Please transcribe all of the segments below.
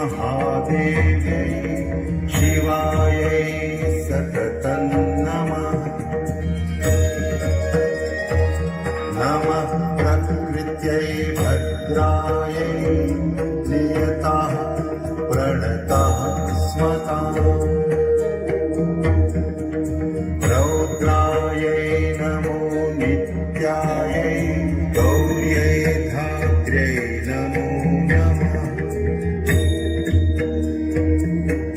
महादेव्यै शिवायै सततं नमः। नमः प्रकृत्यै भद्रायै नियताः प्रणताः स्मताः। रौद्रायै नमो नित्यायै गौर्यै धात्र्यै नमो नमः।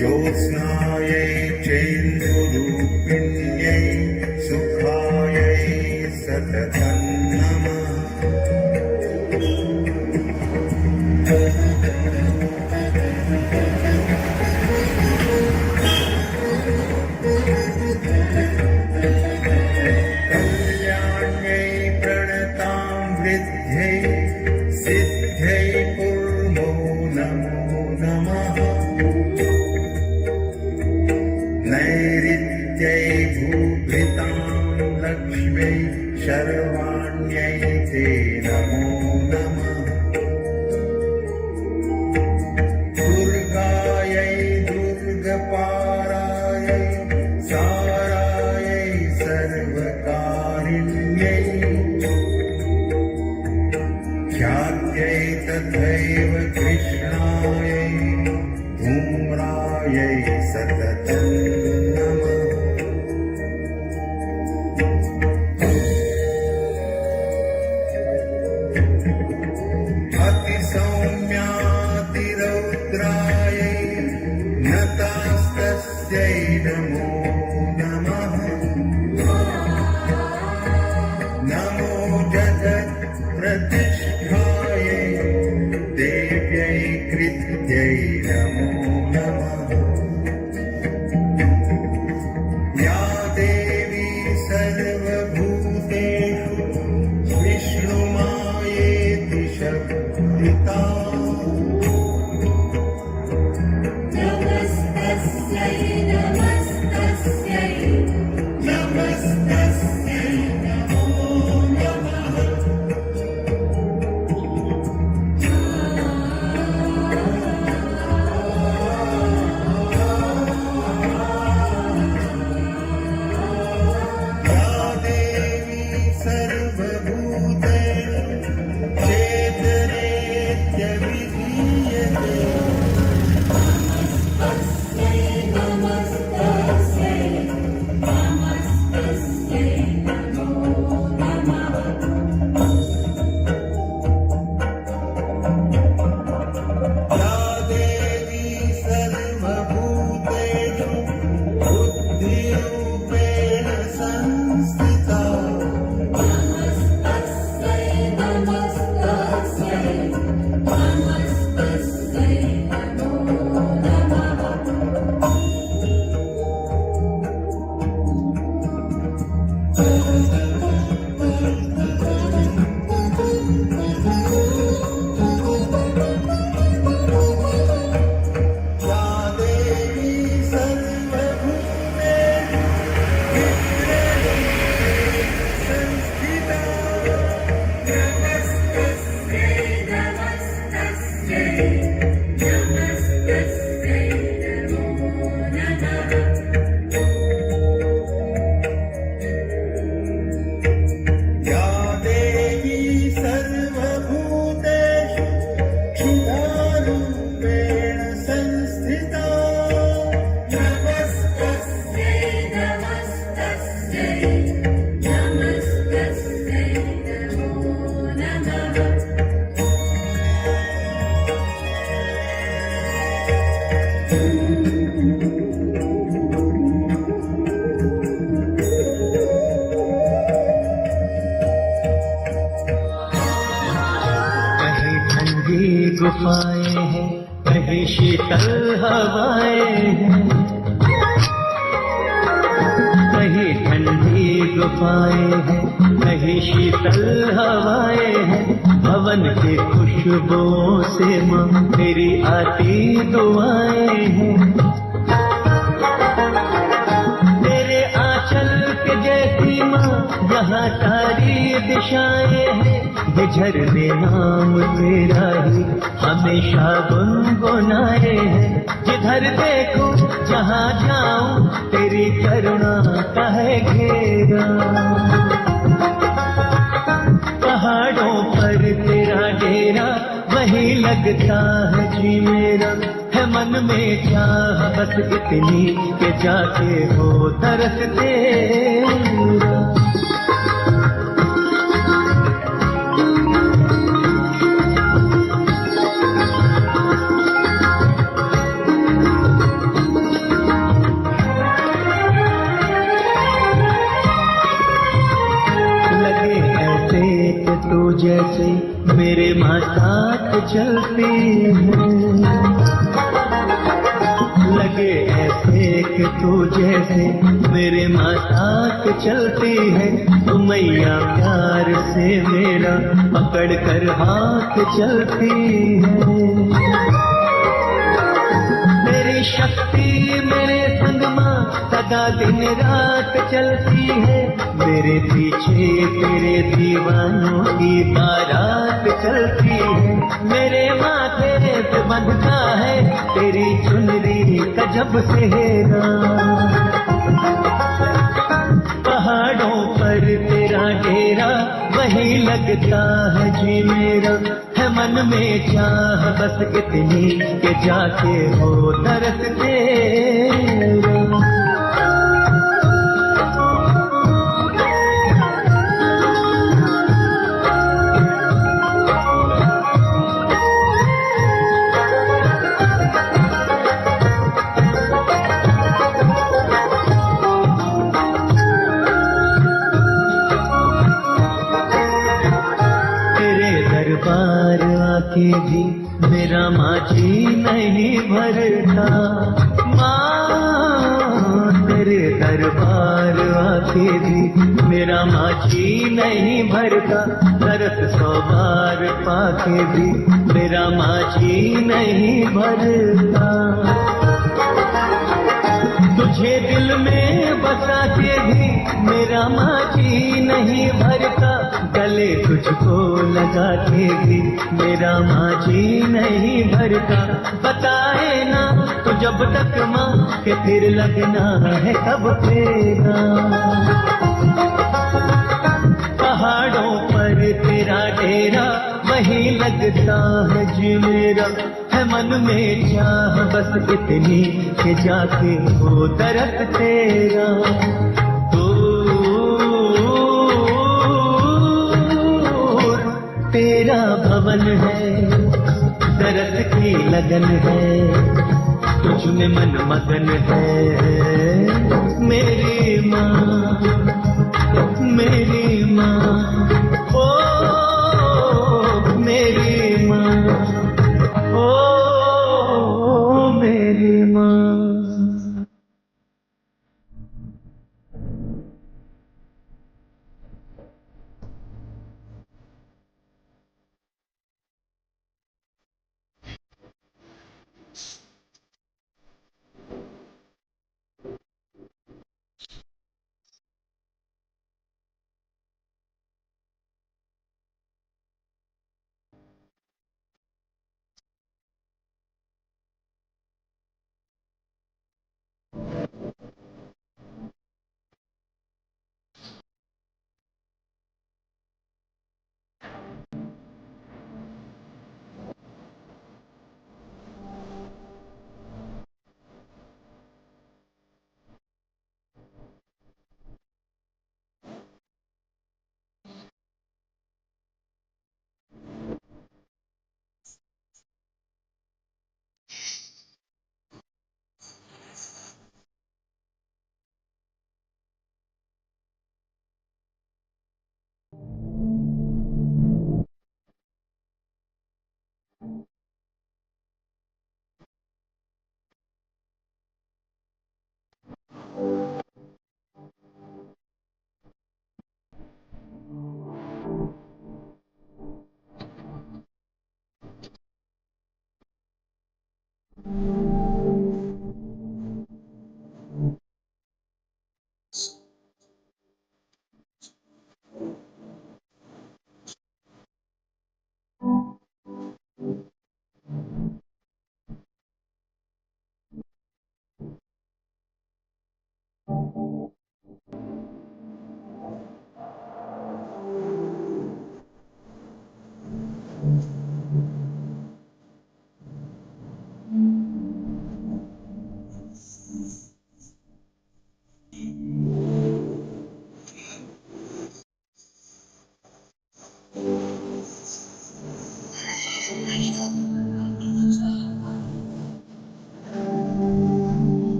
ज्योत्स्नायै चेन्दुरूपिण्यै सुखायै सततं नमः। कल्याण्यै प्रणतां वृद्ध्यै सिद्ध्यै कुर्मो नमो नमः। नैऋत्यै भूभृतां लक्ष्म्यै शर्वाण्यै ते नमो नमः। दुर्गायै दुर्गपारायै सारायै सर्वकारिण्यै ख्यात्यै तथैव कृष्णायै धूम्रायै सततं नमः। अतिसौम्यातिरौद्रायै नतास्तस्यै नमो नमः। नमो जगत्प्रतिष्ठायै देव्यै कृत्यै नमो नमः। या देवी सर्वभूतेषु विष्णुमायेति शब्दिता नमस्तस्यै नमस्तस्यै नमस्तस्यै नमो नमः। या देवी सर्वभूतेषु चेतनेत्यभिधीयते नमस्तस्यै नमस्तस्यै नमस्तस्यै नमो नमः। या देवी सर्वभूतेषु बुद्धिरूपेण संस्थिता नमस्तस्यै नमस्तस्यै नमस्तस्यै नमो नमः। या देवी सर्वभूतेषु संस्थिता नमस्तस्यै नमस्तस्यै नमस्तस्यै नमो नमः। या देवी सर्वभूतेषु क्षुधारूपेण संस्थिता नमस्तस्यै नमस्तस्यै नमस्तस्यै नमो नमः। कहीं ठंडी गुफाएं हैं, कहीं शीतल हवाएं हैं। कहीं ठंडी गुफाएं हैं, कहीं शीतल हवाएं हैं। भवन की खुशबुओं से माँ मेरी आती दुआएं हैं। तेरे आंचल के जैसी माँ यहाँ सारी दिशाएं हैं। ये झरने नाम तेरा ही हमेशा गुनगुनाए जिधर देखो जहाँ जाऊं तेरी करुणा का है घेरा। पहाड़ों पर तेरा डेरा वही लगता है जी मेरा। है मन में चाह बस इतनी के जाके हो तरस तेरा। तू जैसे मेरे माँ साथ चलती है। लगे ऐसे कि तू जैसे मेरे माँ साथ चलती है। तू मैया प्यार से मेरा पकड़ कर हाथ चलती है। तेरी शक्ति मेरे संग माँ सदा दिन रात चलती है। मेरे पीछे तेरे दीवानों की बारात चलती है। मेरे माथे पे बंधता है तेरी चुनरी का जब सेहरा। पहाड़ों पर तेरा डेरा वही लगता है जी मेरा। है मन में चाह बस इतनी के जाके हो तरस तेरा। दरबार आके भी मेरा माझी नहीं भरता। माँ तेरे दरबार आके भी मेरा माझी नहीं भरता। तरस 100 बार पाके भी मेरा माझी नहीं भरता। तुझे दिल में बसा के भी मेरा माझी नहीं भरता। गले तुझको लगा के भी मेरा माझी नहीं भरता। बताए ना तो जब तक माँ के फिर लगना है कब तेरा। पहाड़ों पर तेरा डेरा वही लगता है जी मेरा। है मन में चाह बस इतनी के जाके हो तरस तेरा। तेरा भवन है दरद की लगन है। तुझ में मन मगन है मेरी माँ, मेरी माँ। ओ मेरी माँ, ओ मेरी माँ।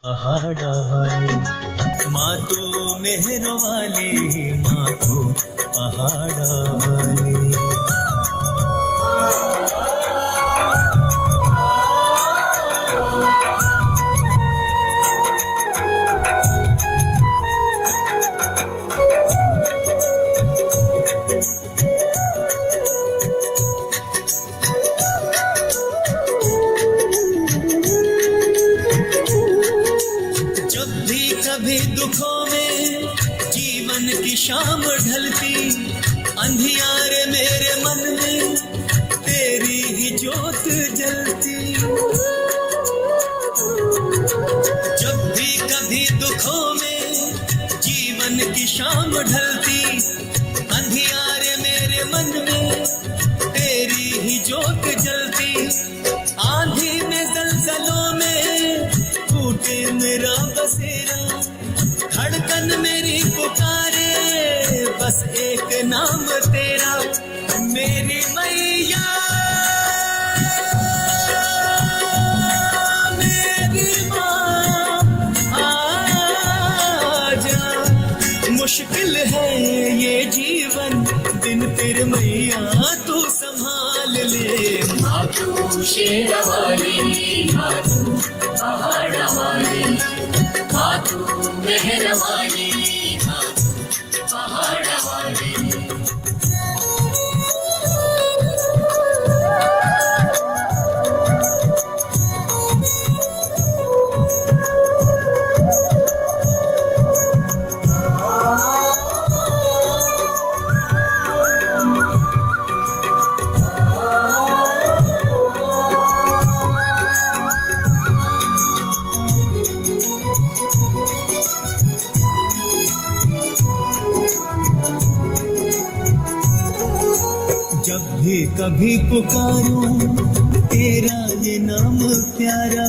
पहाड़ा वाली माँ तो मेहर वाली, माँ तो पहाड़ा वाली। कभी दुखों में जीवन की शाम ढलती, अंधियारे मेरे मन में तेरी ही जोत जलती। जब भी कभी दुखों में जीवन की शाम ढलती, अंधियारे मेरे मन में तेरी ही जोत जलती। आंधी में ज़लज़लों में टूटे मेरा बसेरा, धड़कन मेरी पुकारे बस एक नाम तेरा। मेरी मैया मेरी माँ आजा, मुश्किल है ये जीवन दिन फिर मैया तू संभाल ले। माँ तू शेर वाली, माँ तू पहाड़ वाली, माँ तू मेहर वाली, माँ तू पहाड़ वाली। जब भी कभी पुकारूं तेरा ये नाम प्यारा,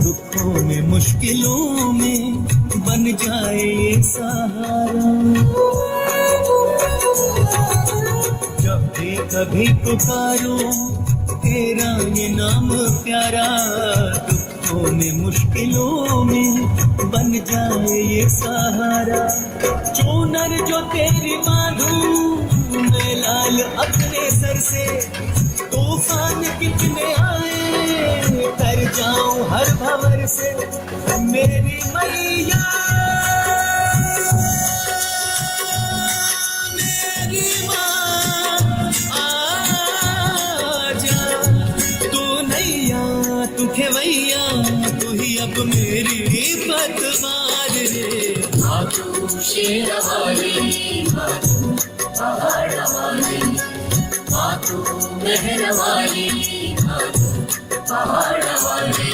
दुखों में मुश्किलों में बन जाए ये सहारा। जब भी कभी पुकारूं तेरा ये नाम प्यारा, दुखों में मुश्किलों में बन जाए ये सहारा। चूनर जो तेरी बांधूं मैं लाल अपने सर से, तूफान कितने आए कर जाऊं हर भंवर से। मेरी मैया मेरी माँ आजा, तू नैया तू खेवैया, तू ही अब मेरी पतवार रे। माँ तू शेर वाली, माँ तू पहाड़ वाली, माँ तू मेहर वाली, माँ तू पहाड़ वाली।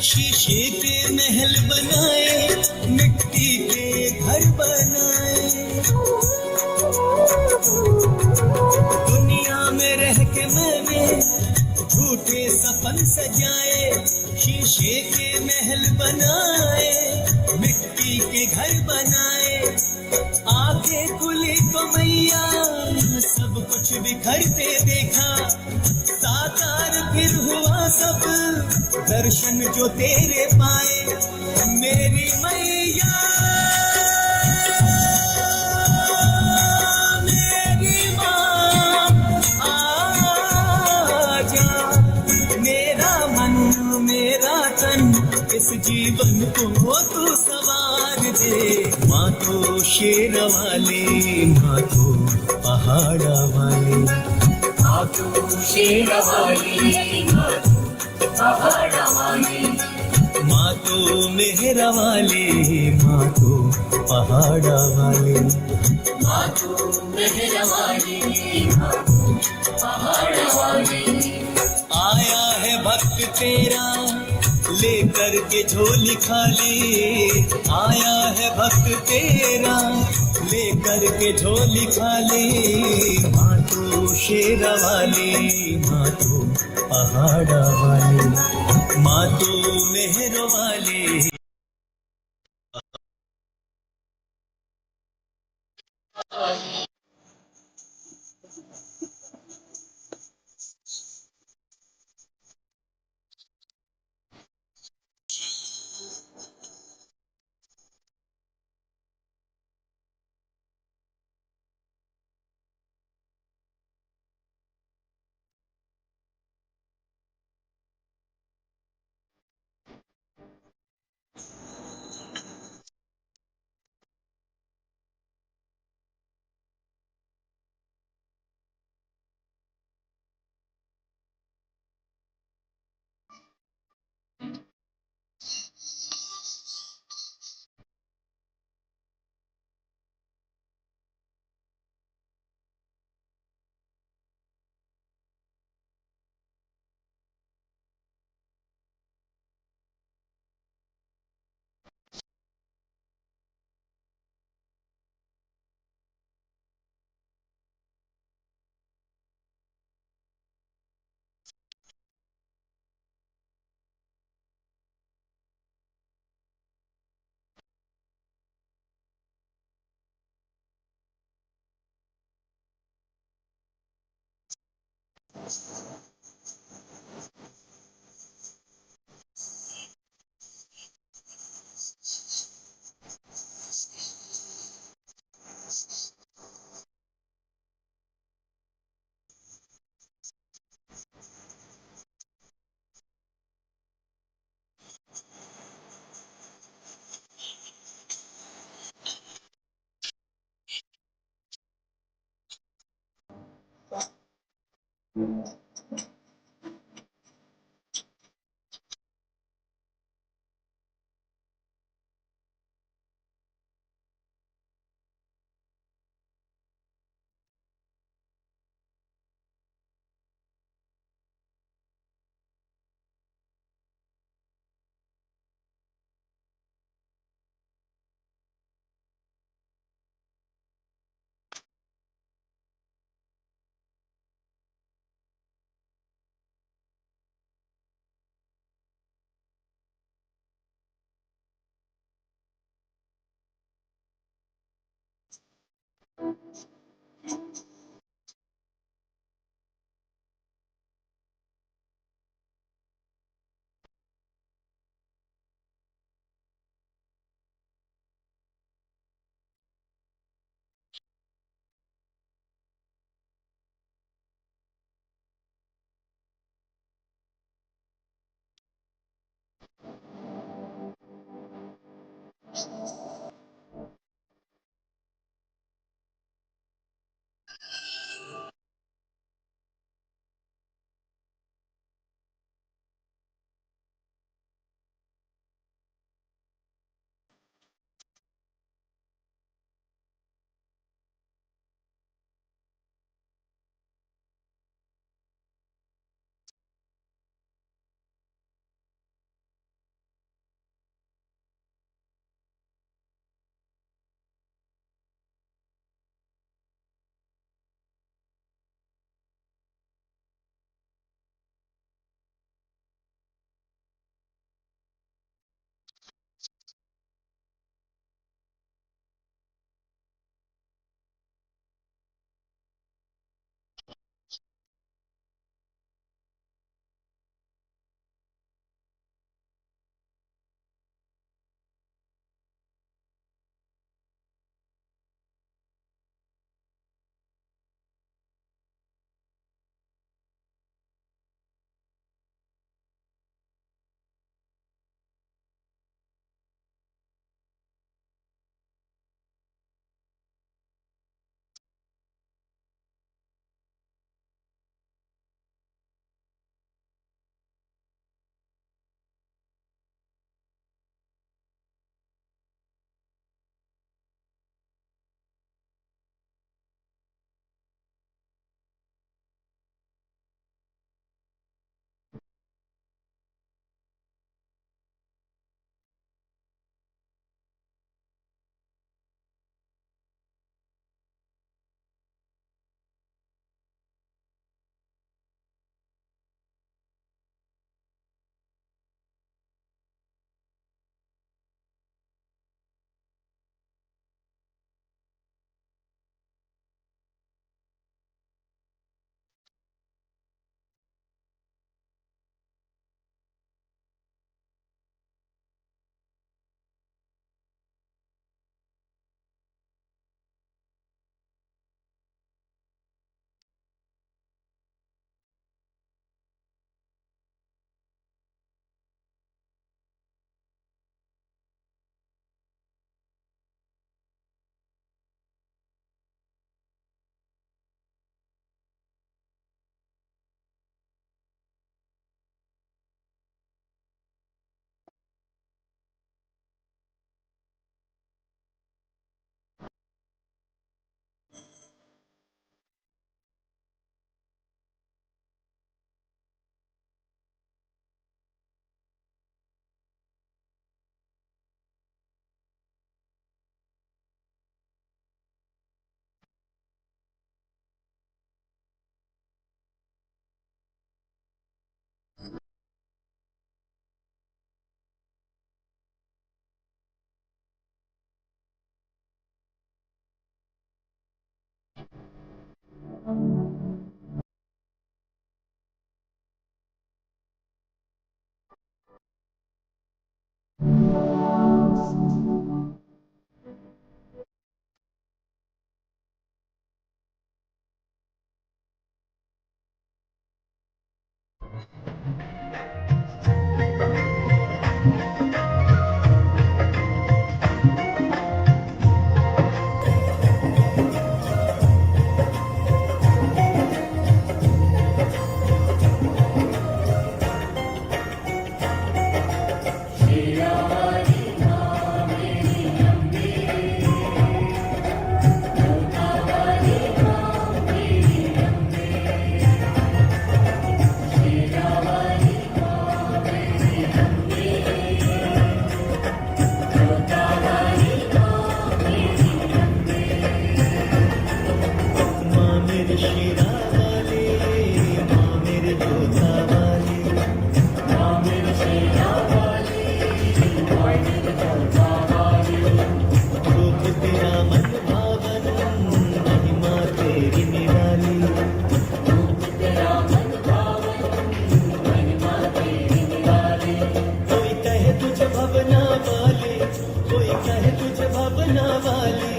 शीशे के महल बनाए मिट्टी के घर बनाए, दुनिया में रह के मैंने झूठे सपन सजाए, शीशे के महल बनाए, मिट्टी के घर बनाए, आंखें खुली तो मैया सब कुछ बिखरते देखा, साकार फिर हुआ सब दर्शन जो तेरे पाए, मेरी मैया मेरी माँ आजा, मेरा मन मेरा तन इस जीवन को तू सवार दे, माँ तो शेर वाली, माँ तो पहाड़ा वाली, माँ तू शेर वाली, माँ तू पहाड़ वाली, माँ तो मेहर वाली, माँ तो पहाड़ा वाली, माँ तू मेहर वाली, माँ तू पहाड़ वाली। आया है भक्त तेरा लेकर के झोली खाली, आया है भक्त तेरा लेकर के झोली खाली, माँ तो शेर वाली, माँ तो पहाड़ा वाली, माँ तो मेहर वाली। माँ मेरे शेरा वाले, माँ मेरे जोधा वाले, माँ मेरे शेरा वाली, माँ मेरे जोधा वाली, रूप तेरा मन भावन, महिमा तेरी निराली। रूप तेरा मन भावन, महिमा तेरी निराली। कोई कहे तुझे भवना वाले, कोई कहे तुझे भवना वाले,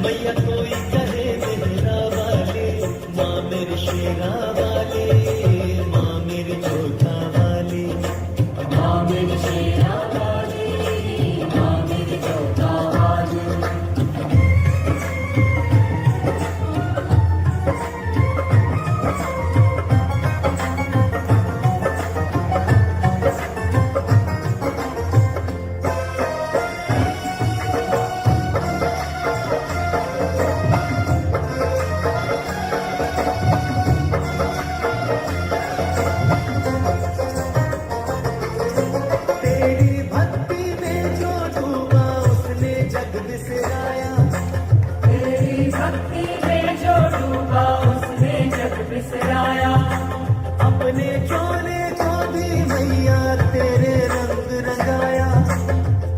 मैया कोई कहे मेहरा वाले। माँ मेरे शेरा वाले, माँ मेरे जोधा वाले, माँ मेरे शेरा वाली, माँ मेरे जोधा वाली। तेरी भक्ति में जो डूबा उसने जग बिसराया। तेरी भक्ति में जो डूबा उसने जग बिसराया। अपने चोले को भी मैया तेरे रंग रंगाया।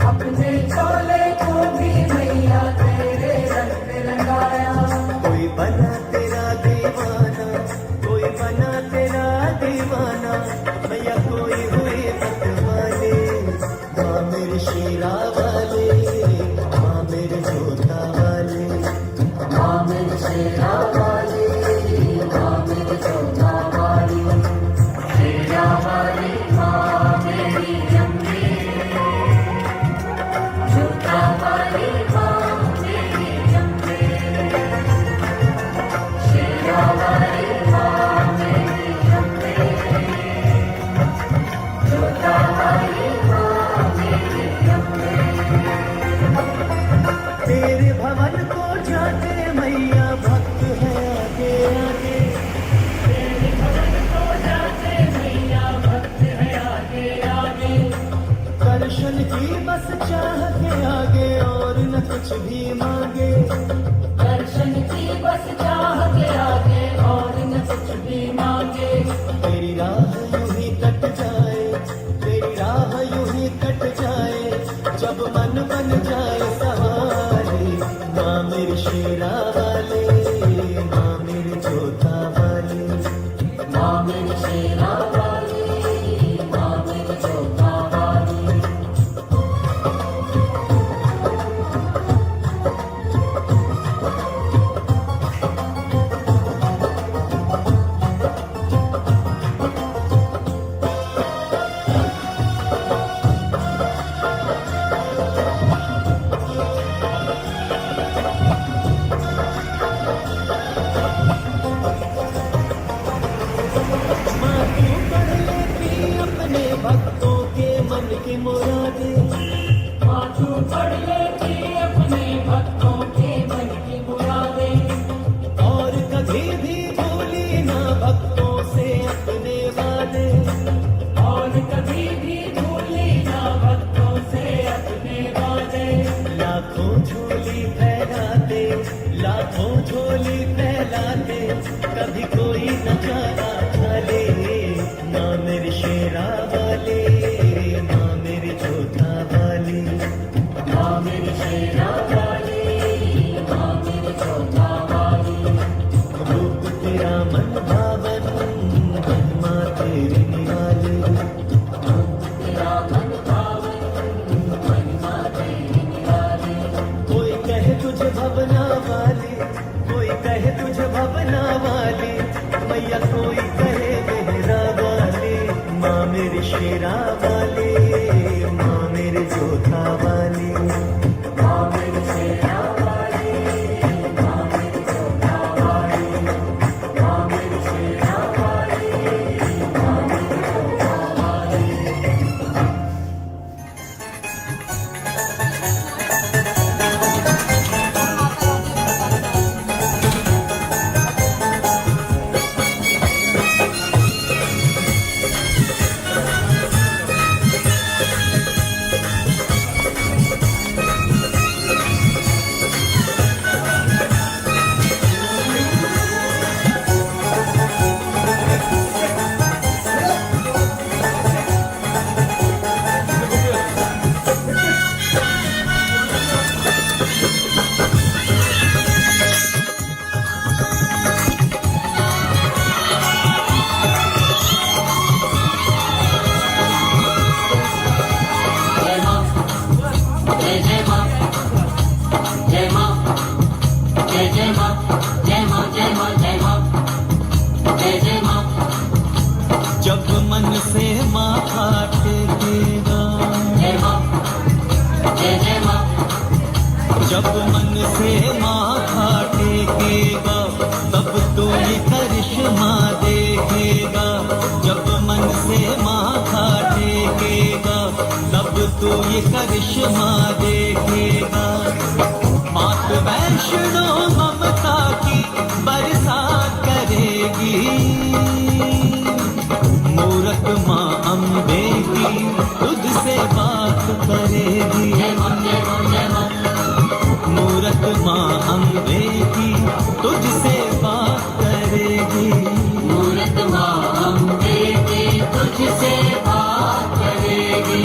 अपने चोले को भी मैया तेरे रंग रंगाया। कोई बना तेरा दीवाना, कोई बना तेरा दीवाना, मैया कोई हुए मतवाले। माँ मेरे शेरा वाले, माँ मेरे जोधा वाले, माँ मेरे शेरा वाली, माँ मेरे जोधा वाली। शेरा वाली माँ मेरी अम्बे, जोधा वाली माँ मेरी अम्बे। शेरा वाली माँ मेरी अम्बे, जोधा वाली माँ मेरी अम्बे। तेरे भवन को जाते मैया भक्त है आगे आगे। तेरे भवन को जाते मैया भक्त है आगे आगे। दर्शन की बस चाह के आगे और न कुछ भी मांगे। दर्शन की बस चाह के आगे और न कुछ भी मांगे। तेरी राह यूं ही कट जाए, तेरी राह यूं ही कट जाए, जब मन बन जाए सहारे। माँ मेरे शेरा वाले, माँ मेरे जोधा वाले, माँ मेरे शेरा वाली, माँ मेरे जोधा वाली। माँ तू कर लेती अपने भक्तों के मन की मुरादे। माँ तू पढ़ लेती अपने भक्तों के मन की मुरादें। और कभी भी भूली ना भक्तों से अपने वादे। और कभी भी भूली ना भक्तों से अपने वादे। लाखों झोली फैलाते, लाखों झोली फैलाते, कभी कोई न जाना खाले। माँ मेरे शेरा वाले, माँ मेरे जोधा वाले, माँ मेरी शेरा वाली, माँ मेरी जोधा वाली। रूप तेरा जब मन से माथा टेकेगा तब तो ये करिश्मा देखेगा। जब मन से माथा टेकेगा तब तो ये करिश्मा देखेगा। मात वैष्णो ममता की बरसात करेगी। मूरत माँ अम्बे की तुझसे बात करेगी। मूरत माँ अम्बे की तुझसे बात करेगी। मूरत माँ अम्बे की तुझसे बात करेगी।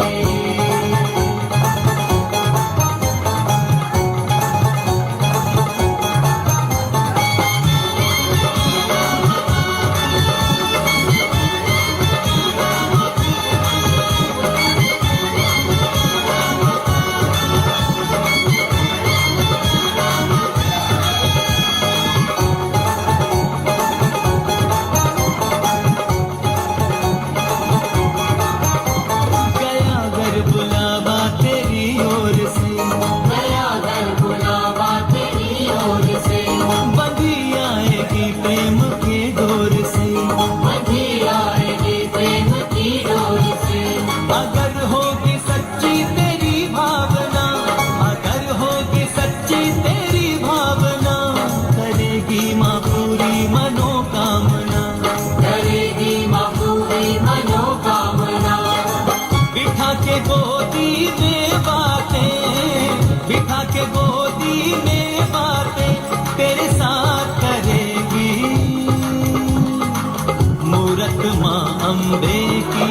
अम्बे की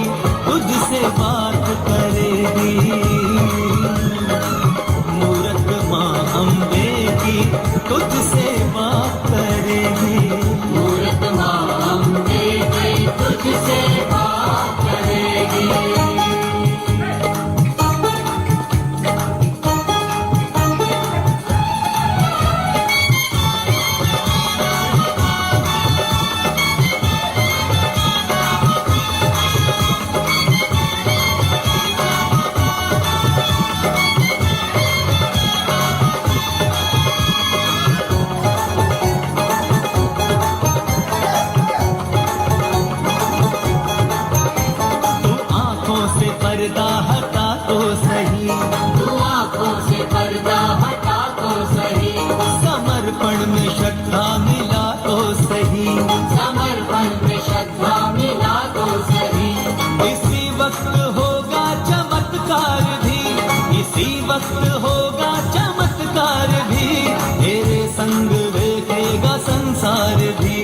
तुझसे बात करेगी। मूरत माँ अम्बे की तुझसे बात करेगी। मूरत माँ अम्बे की तुझसे बात करेगी। पर्दा हटा तो सही, तू आँखों से पर्दा हटा तो सही। समर्पण में श्रद्धा मिला तो सही, समर्पण में श्रद्धा मिला तो सही। इसी वक्त होगा चमत्कार भी, इसी वक्त होगा चमत्कार भी। तेरे संग देखेगा संसार भी,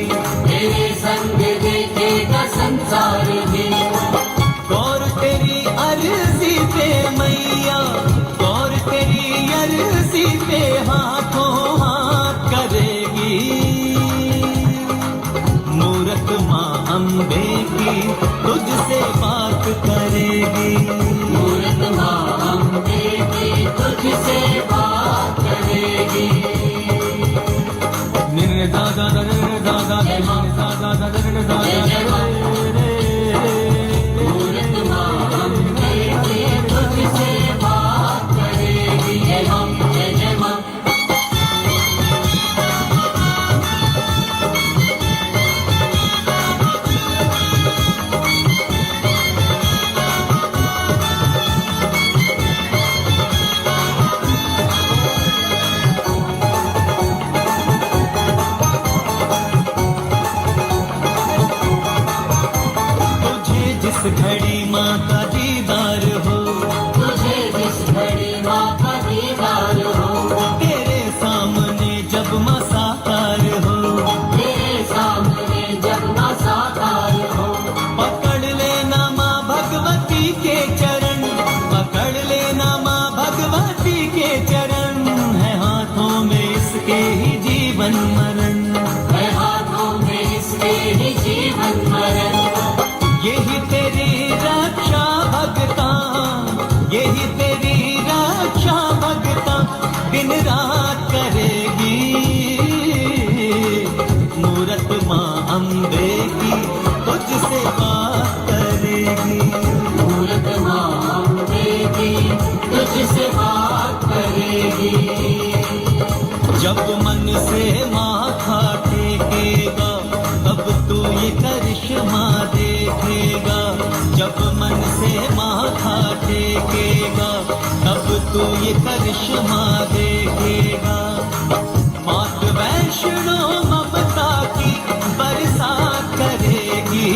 तेरे संग देखेगा संसार भी। गौर तेरी अर्जी पे मैया, गौर तेरी अर्जी पे हाथों हाथ करेगी। मूरत माँ अम्बे की तुझसे बात करेगी। मूरत माँ अम्बे की तुझसे बात करेगी। दादा दादा दादा दादा दादा मूरत माँ अम्बे की तुझसे बात करेगी। जय माँ, जय जय माँ। घड़ी माँ का दीदार हो, तुझे जिस घड़ी माँ का दीदार हो। तेरे सामने जब माँ साकार हो, तेरे सामने जब माँ साकार हो। पकड़ लेना माँ भगवती के चरण, पकड़ लेना माँ भगवती के चरण। है हाथों में इसके ही जीवन मरण, है हाथों में इसके ही जीवन मरण। यही तेरी रक्षा भगता, यही तेरी रक्षा भगता दिन रात करेगी। मूरत माँ अम्बे की तुझसे बात करेगी। मूरत माँ अम्बे की तुझसे बात करेगी। तो ये करिश्मा देखेगा। मात वैष्णो ममता की बरसात करेगी,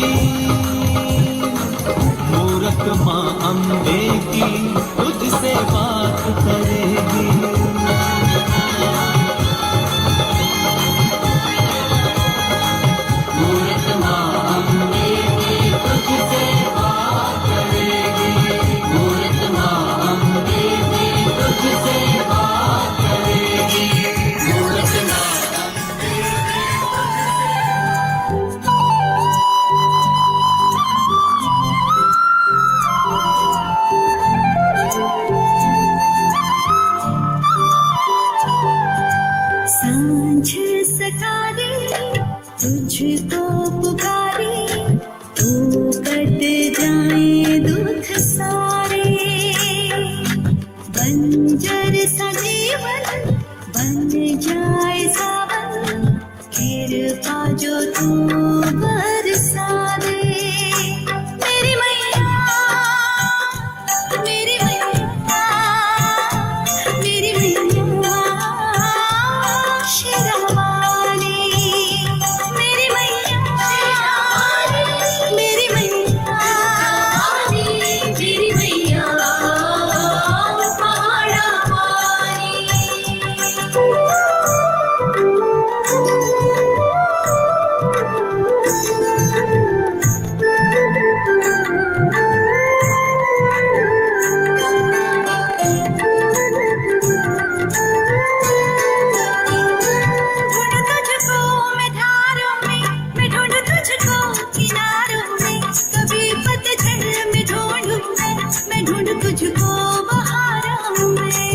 मूरत माँ अम्बे की तुझसे बात करेगी। मूरत माँ अम्बे की तुझसे बात करेगी, मूरत माँ अम्बे की तुझसे बात करेगी, मूरत माँ सांझ सकारे तुझको पुकारे, तू कट जाए दुख सारे। बंजर सा जीवन बन जाए सावन, कृपा जो तू बरसा दे। मेरी मैया, मेरी मैया, मेरी मैया शेरावाली, मेरी मैया, मेरी मैया, मेरी मैया पहाड़ा वाली। ढूंढ तुझको मैं धारों में, मैं ढूंढ तुझको किनारों में। कभी पतझड़ में ढूंढूं मैं ढूंढ तुझको बहारों में।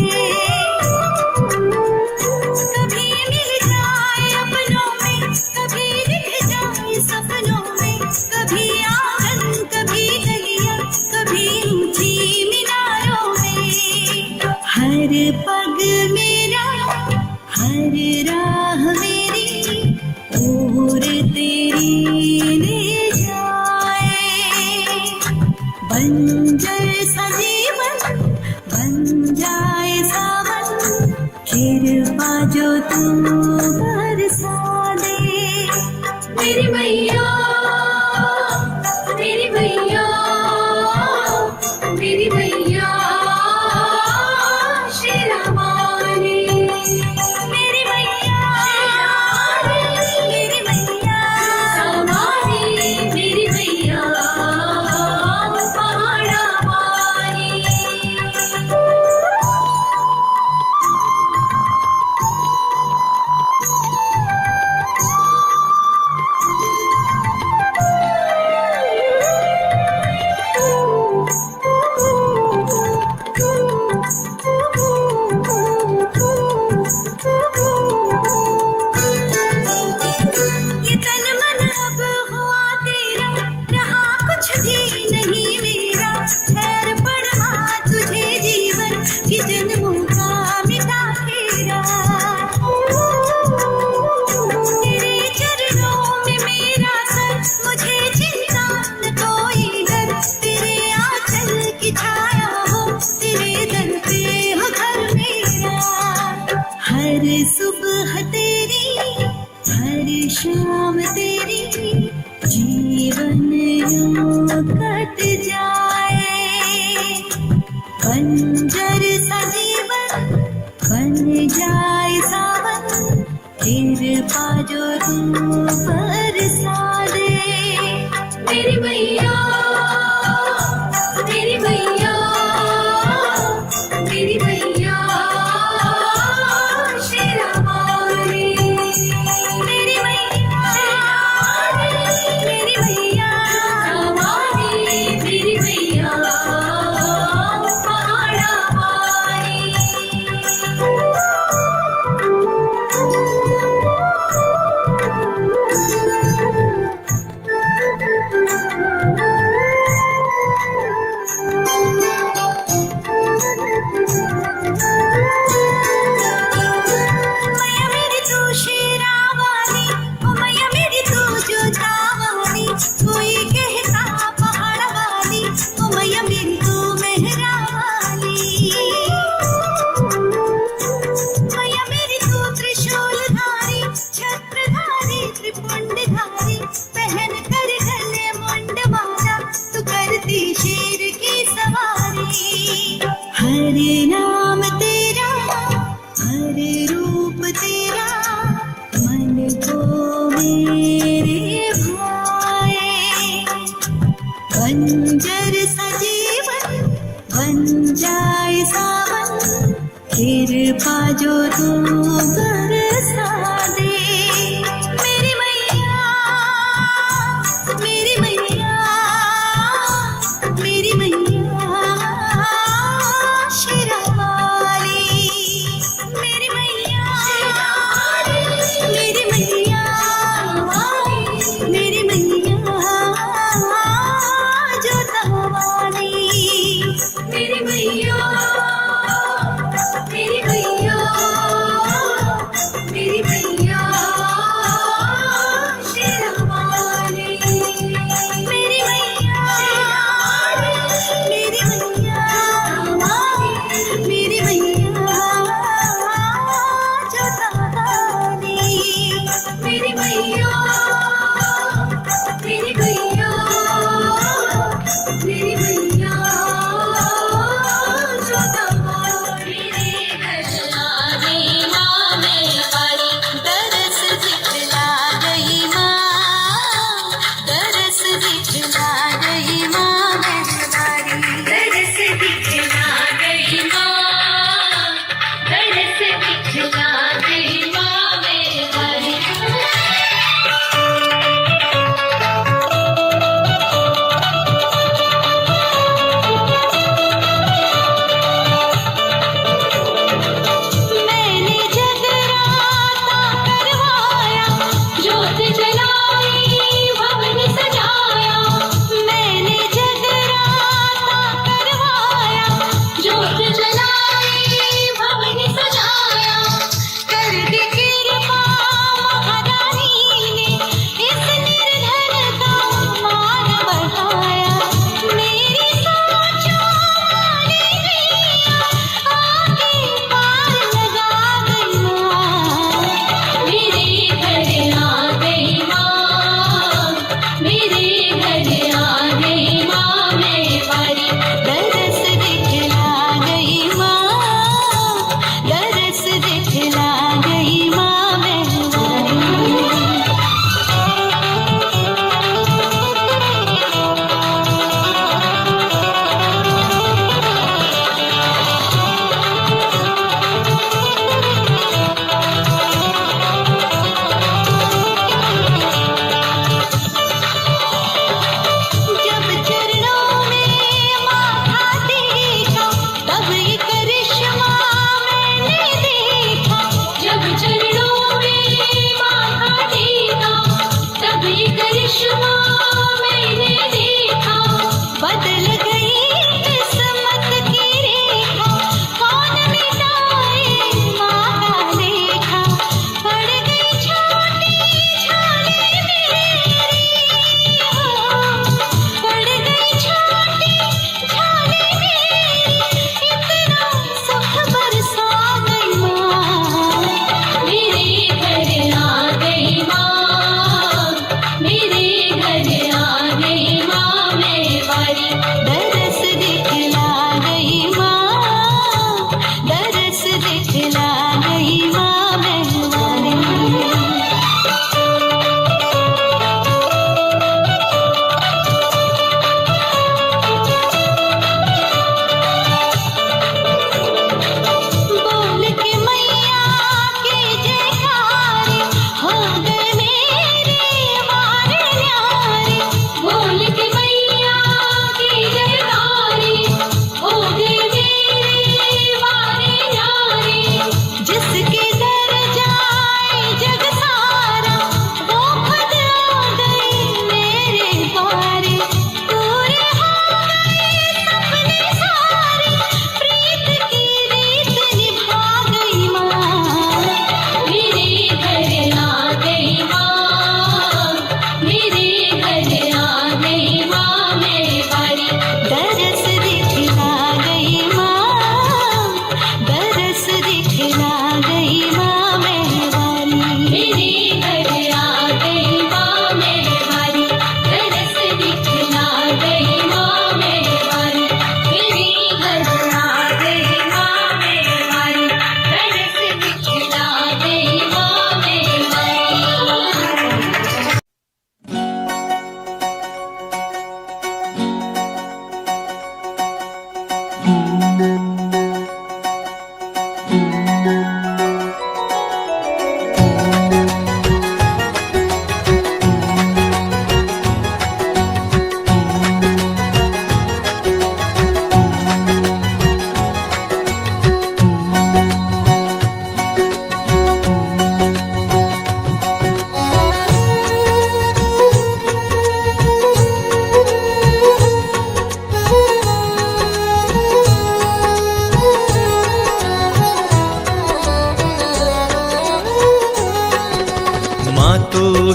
कभी मिल जाए अपनों में, कभी दिख जाए सपनों में। कभी आंगन, कभी गलियां, कभी ऊंची मीनारों में। हर पग मेरा, हर राह मेरी और तेरी ले जाए। बंजर सा जीवन बन जाए सावन, कृपा जो तू बरसा दे। मेरी मैया, मेरी मैया, मेरी मैया शेरावाली। मेरी मैया, मेरी मैया, सवारी मेरी मैया पहाड़ा वाली। ये तन मन अब हुआ तेरा, रहा कुछ भी नहीं मेरा। खैर पड़वा तुझे जीवन की जन्मों का मिटा फेरा। तेरे चरणों में मेरा सर, मुझे चिंता न कोई डर। तेरे आंचल की छाया हो, तेरे दर पे हो घर मेरा। हर सुबह तेरी, हर शाम तेरी, जीवन यूं कट जाए। बंजर सा जीवन बन जाए सावन, कृपा जो तू बरसा दे। मेरी मैया, मेरी मैया, मेरी मैया शेरावाली। मेरी मैया, मेरी मैया, सवारी मेरी मैया पहाड़ा वाली। हर नाम तेरा, हर रूप तेरा मन को मेरे भाए। बंजर सजीवन बन जाए सावन, कृपा जो तू बरसा दे। मेरी मैया, मेरी मैया, मेरी मैया शेरावाली। मेरी मैया, मेरी मैया, मेरी मैया जोतवाली। मेरी मैया, मेरी मैया, मेरी मैया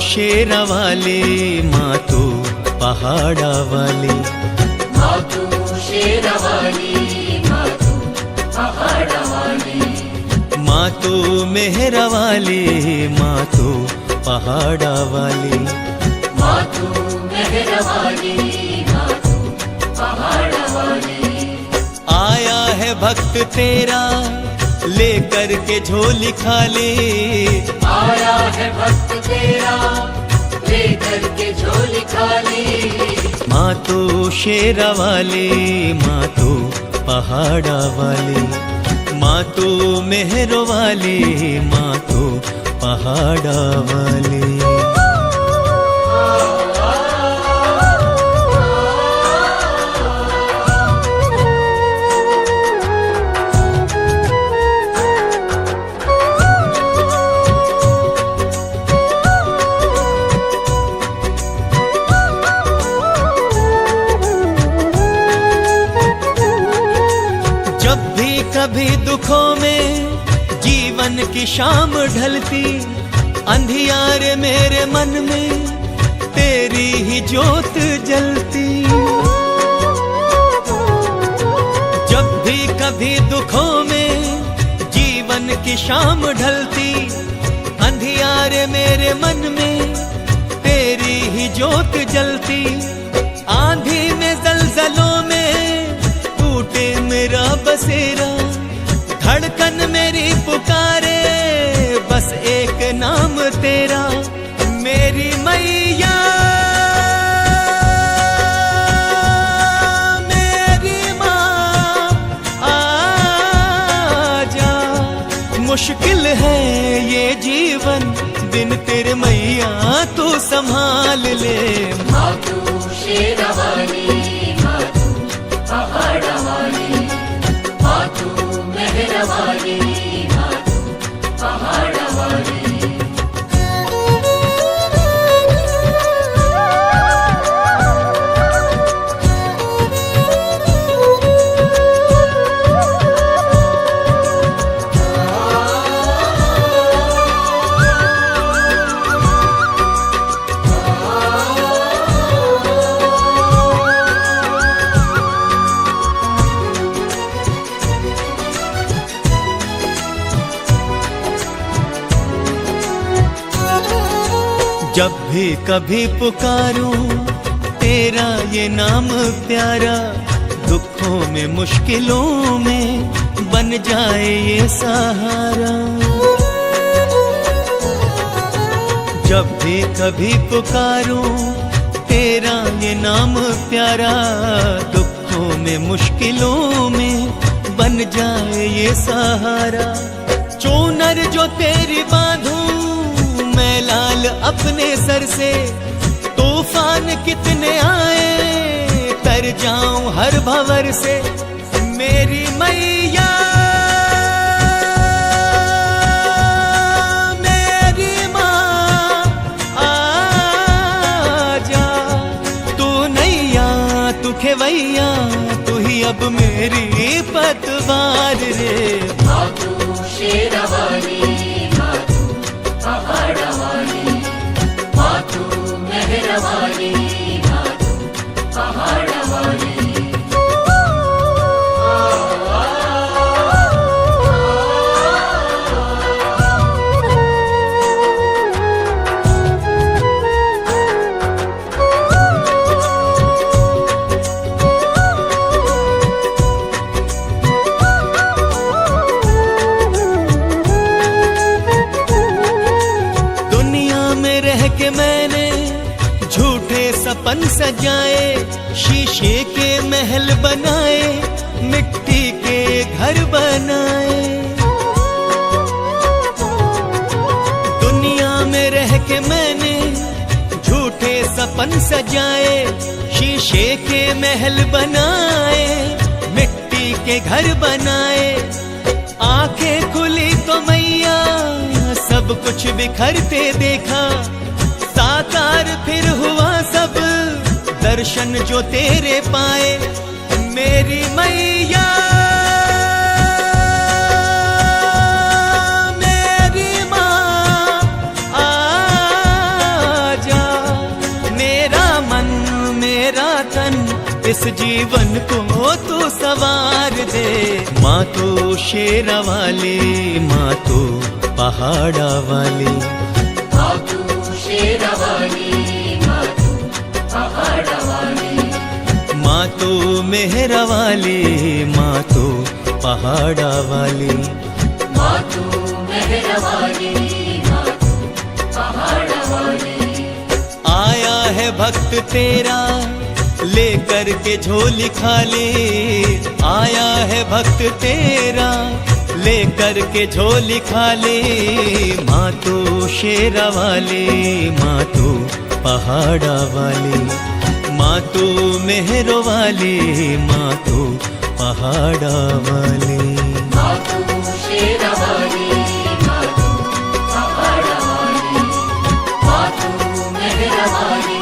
शेरा वाली, माँ तू पहाड़ा वाली। माँ तू शेरा वाली, माँ तू पहाड़ा वाली। माँ तू मेहरा वाली, माँ तू पहाड़ा वाली। माँ तू मेहरा वाली, माँ तू पहाड़ा वाली। आया है भक्त तेरा लेकर के झोली खाली। आया है भक्त तेरा लेकर के झोली खाली। माँ तू शेरा वाली, माँ तू पहाड़ा वाली। माँ तू मेहरो वाली, माँ तू पहाड़ा वाली। जब भी कभी दुखों में जीवन की शाम ढलती, अंधियारे मेरे मन में तेरी ही ज्योत जलती। जब भी कभी दुखों में जीवन की शाम ढलती, अंधियारे मेरे मन में तेरी ही ज्योत जलती। आंधी में जलजलों में टूटे मेरा बसेरा, धड़कन मेरी पुकारे बस एक नाम तेरा। मेरी मैया, मेरी माँ आजा। मुश्किल है ये जीवन, दिन तेरे मैया तू संभाल ले। माँ तू शेरा वाली, माँ तू पहाड़ा वाली। माँ तू मेहरा वाली, माँ तू पहाड़ा वाली। जब भी कभी पुकारूं तेरा ये नाम प्यारा, दुखों में मुश्किलों में बन जाए ये सहारा। जब भी कभी पुकारूं तेरा ये नाम प्यारा, दुखों में मुश्किलों में बन जाए ये सहारा। चूनर जो तेरी बांधूं मैं लाल अपने सर से, तूफान कितने आए तर जाऊं हर भंवर से। मेरी मैया, मेरी माँ आजा। तू नैया तू खेवैया, तू ही अब मेरी पतवार रे। माँ तू शेरा वाली, माँ तू पहाड़ा वाली। माँ तू मेहरा वाली, माँ तू पहाड़ा वाली। के मैंने झूठे सपन सजाए, शीशे के महल बनाए, मिट्टी के घर बनाए। दुनिया में रह के मैंने झूठे सपन सजाए, शीशे के महल बनाए, मिट्टी के घर बनाए। आंखें खुली तो मैया सब कुछ बिखरते देखा, साकार फिर हुआ सब दर्शन जो तेरे पाए। मेरी मैया, मेरी माँ इस जीवन को तू सवार दे। माँ तो शेरा वाली, माँ तो पहाड़ा वाली, माँ तू शेरा वाली, माँ तू पहाड़ा वाली, माँ तो मेहरा वाली, माँ तो पहाड़ा वाली, माँ तू मेहरा वाली, माँ तू पहाड़ा वाली। आया है भक्त तेरा लेकर के झोली खाली, आया है भक्त तेरा लेकर के झोली खाली। माँ तो शेरा वाली, माँ तो पहाड़ा वाली, माँ तो मेहरो वाली, माँ तो पहाड़ा वाली। माँ तू शेरा वाली, माँ तू पहाड़ा वाली, माँ तू मेहरा वाली,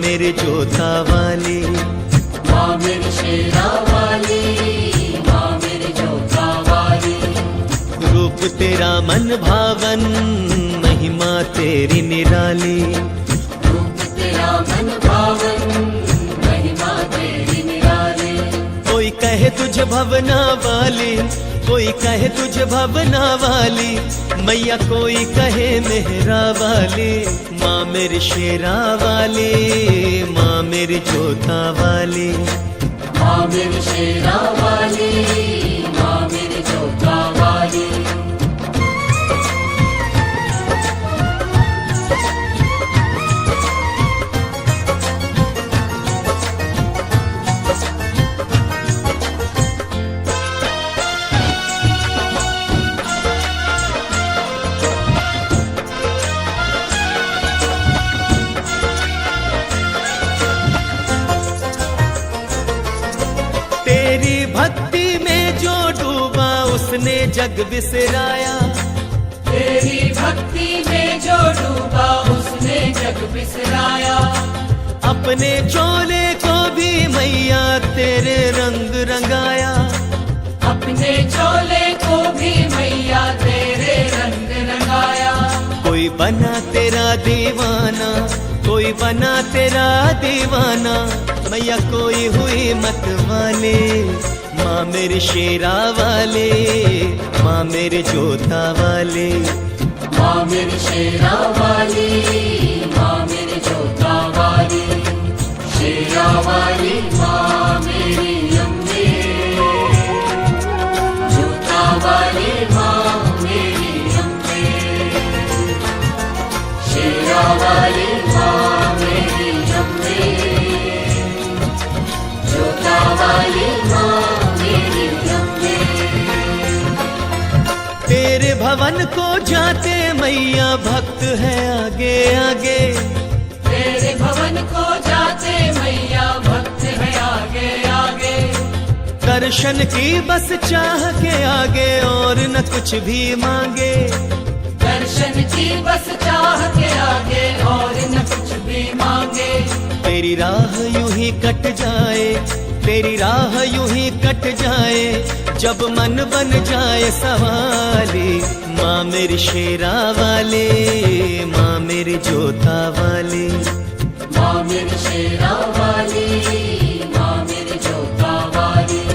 मेरे जोधा वाली, माँ मेरी शेरा वाली, माँ मेरी जोधा वाली। रूप तेरा मन भावन, महिमा तेरी निराली। रूप तेरा मन भावन, महिमा तेरी निराली। कोई कहे तुझे भवना वाली, कोई कहे तुझे भवना वाली, मैया कोई कहे मेहरा वाली। माँ मेरी शेरा वाली, माँ मेरी जोधा वाली, माँ मेरी शेरा वाली, माँ मेरी जोधा वाली। तेरी भक्ति में जो डूबा उसने जग बिसराया। तेरी भक्ति में जो डूबा उसने जग बिसराया। अपने चोले को भी मैया तेरे रंग रंगाया। अपने चोले को भी मैया तेरे रंग रंगाया। कोई बना तेरा दीवाना, कोई बना तेरा दीवाना, मैया कोई हुई मत वाले। माँ मेरी शेरा वाले, माँ मेरे जोधा वाले, माँ मेरी शेरा वाली, माँ मेरी जोधा वाली। शेरा वाली माँ मेरी अम्बे, जोधा वाली माँ मेरी अम्बे। शेरा वाली माँ मेरी अम्बे, जोधा वाली माँ मेरी अम्बे। तेरे भवन को जाते मैया भक्त है आगे आगे। तेरे भवन को जाते मैया भक्त है आगे आगे। दर्शन की बस चाह के आगे और न कुछ भी मांगे। दर्शन की बस चाह के आगे और न कुछ भी मांगे। तेरी राह यूं ही कट जाए, तेरी राह यूं ही कट जाए, जब मन बन जाए सवाली। माँ मेरी शेरा वाले, माँ मेरी जोधा वाली, माँ मेरी शेरा वाली, माँ मेरी जोधा वाली।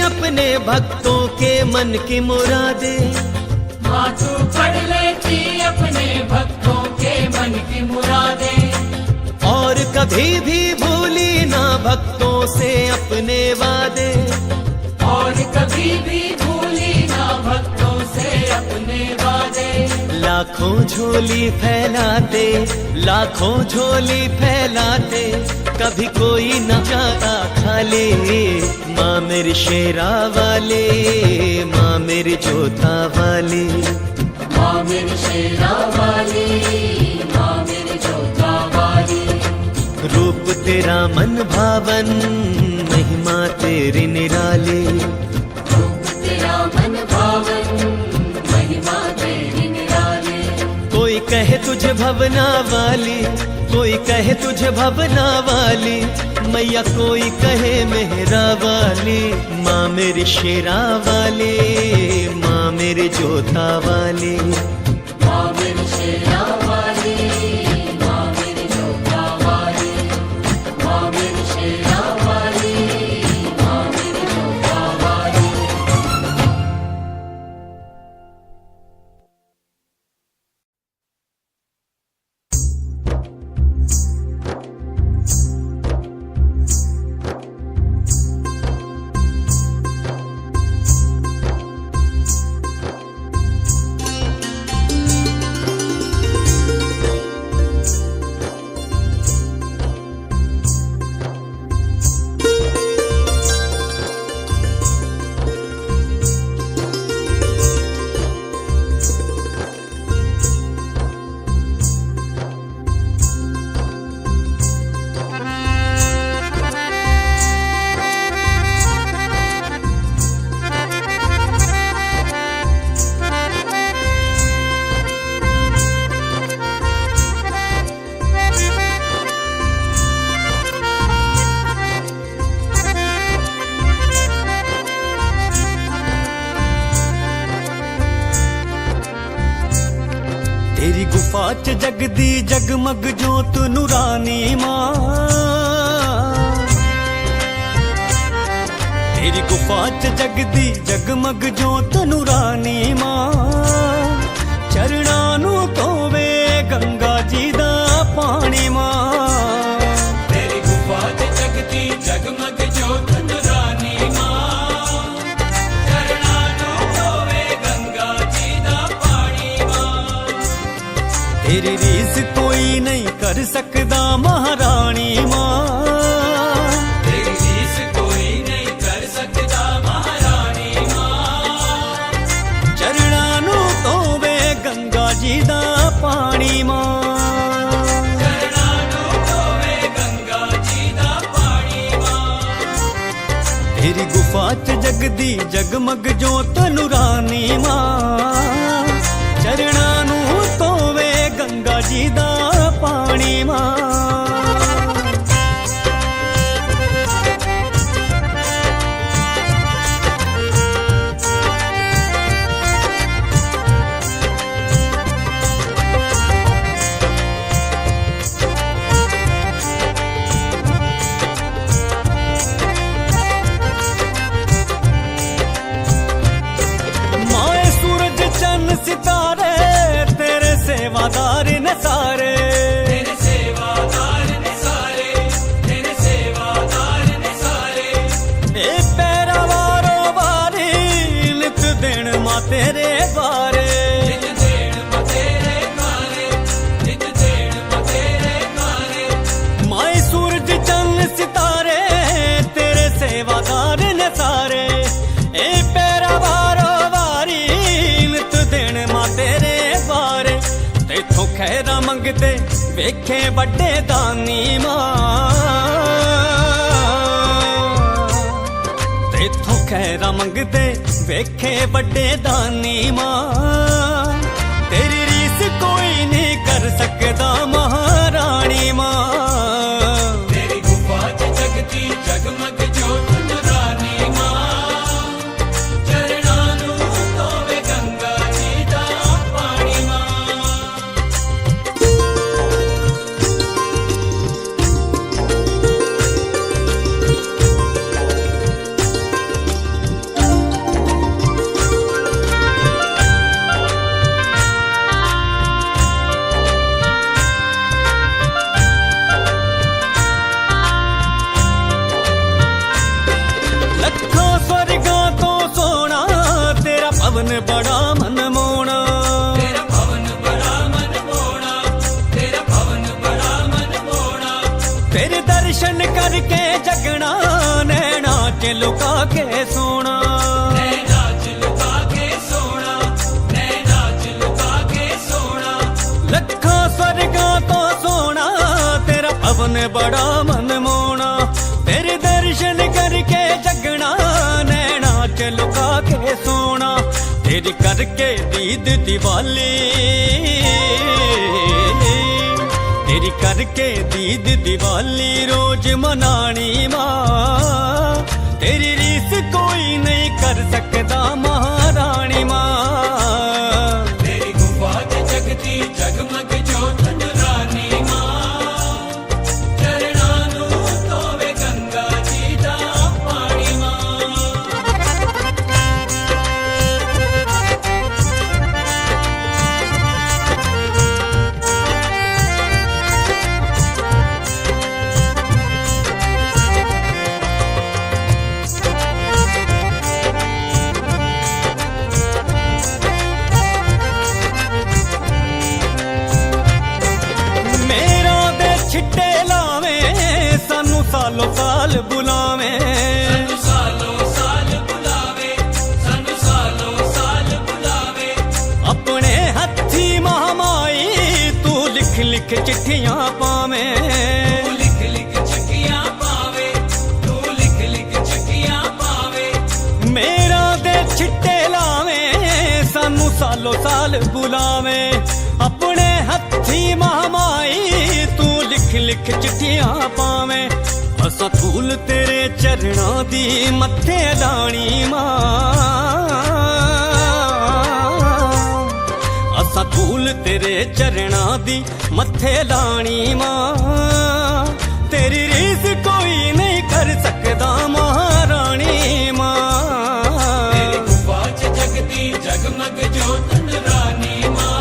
अपने भक्तों के मन की मुरादे। माँ तू पढ़ लेती अपने भक्तों के मन की मुरादे। और कभी भी भूली ना भक्तों से अपने वादे। और कभी भी भूली ना भक्तों से अपने वादे। लाखों झोली फैलाते, लाखों झोली फैलाते, कभी कोई न जाता खाली। माँ मेरी शेरा वाले, माँ मेरी जोधा वाली, माँ मेरी शेरा वाली, माँ मेरी जोधा वाली। रूप तेरा मन भावन, महिमा तेरी निराली। रूप तेरा मन भावन, महिमा तेरी निराली। कोई कहे तुझे भवना वाली, कोई कहे तुझे भवना वाली, मैया कोई कहे मेहरा वाली। माँ मेरी शेरा वाली, माँ मेरी जोधा वाली, माँ मेरी शेरा वाली, माँ मेरी जोधा वाली। माँ मेरी शेरा वाली, माँ मेरी जोधा वाली। च जगदी जगमग जोत नूरानी माँ, तेरी गुफा च जगदी जगमग जोत नूरानी माँ, चरणां नू धोवे गंगा जी दा पानी माँ। तेरी गुफा च जगदी जगमग जोत नूरानी माँ, चरणां नू धोवे गंगा जी दा पानी माँ। तेरी रीस कोई नहीं कर सकदा महारानी माँ, तेरी रीस कोई नहीं कर सकदा महारानी माँ। चरणां नू धोवे गंगा जी दा पानी माँ। चरणां नू धोवे गंगा जी दा पानी माँ। तेरी गुफा च जगदी जगमग जोत नूरानी माँ, चरणां नू धोवे गंगा जी दा पानी माँ। माए सूरज चंद सितारे तेरे सेवादार ने सारे, तेरे सेवादार ने सारे, तेरे सेवादार ने सारे। ए पैरा वारो वारी लिख देण मां तेरे बारे। नित देण मतेरे गारे, नित देण मतेरे गारे। माए सूरज चंद सितारे तेरे सेवादार ने सारे, ए पैरा वारो वारी लिख देण मां तेरे बारे। तेथों खैरा मंगते वेखे वड्डे दानी मां, तेथों खैरा मंगते वेखे वड्डे दानी मां। तेरी रीस कोई नहीं कर सकदा महारानी मां। तेरी गुफा च जगदी जगमग जोत नूरानी माँ, चरणां नू धोवे गंगा जी दा पानी माँ। लखों स्वर्गां तो सोना तेरा भवन बड़ा मनमोहना। तेरा भवन बड़ा मनमोहना, तेरा भवन बड़ा मनमोहना। तेरे दर्शन करके जगना नैना च लुका के सोना। नैना च लुका के सोना, नैना च लुका के सोना। लखों स्वर्गां तो सोना तेरा भवन बड़ा मनमोहना। तेरे दर्शन करके जगना नैना च लुका के सोना। तेरी करके दीद दिवाली, तेरी करके दीद दिवाली रोज मनानी माँ। तेरी रीस कोई नहीं कर सकदा महारानी माँ। तेरी गुफा च जगदी जगमग जोत नूरानी माँ, चरणां नू धोवे गंगा जी दा पानी माँ। मेरा दे छिट्टे लावे सानू सालों साल बुलावे। सानू सालों साल बुलावे, सानू सालों साल बुलावे। अपने हत्थी महामाई तू लिख लिख चिट्ठियां पावे। तू लिख लिख चिट्ठियां पावे, तू लिख लिख चिट्ठियां पावे। मेरा दे छिट्टे लावे सानू सालों साल बुलावे। अपने हत्थी महामाई तू लिख लिख चिट्ठियां पावे। असा फूल तेरे चरणां दी मत्थे लानी मां। असा असा धूल तेरे चरणा दी मत्थे लानी मां तेरी रीस कोई नहीं कर सकदा महारानी मां तेरी गुफा च जगदी जगमग जोत रानी मां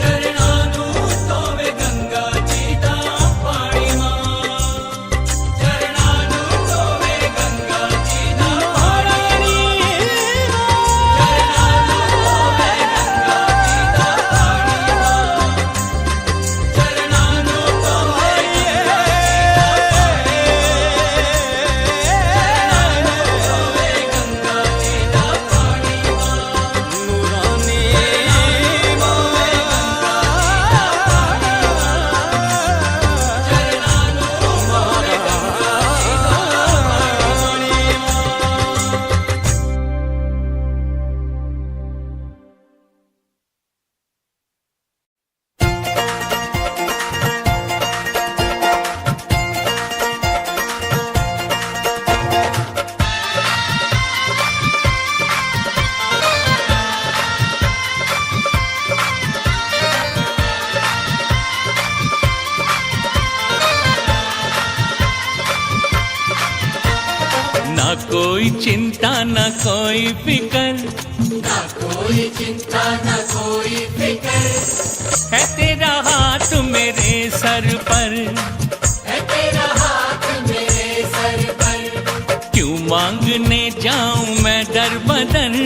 चरणा नू धोवे गंगा जी दा पानी मां चरणा नू धोवे गंगा जी दा पानी चरणा नू धोवे गंगा जी दा पानी मां चरणा नू धोवे ना कोई चिंता ना कोई फिकर ना कोई चिंता ना कोई फिकर है तेरा हाथ मेरे सर पर है तेरा हाथ मेरे सर पर क्यों मांगने जाऊं मैं दर बदर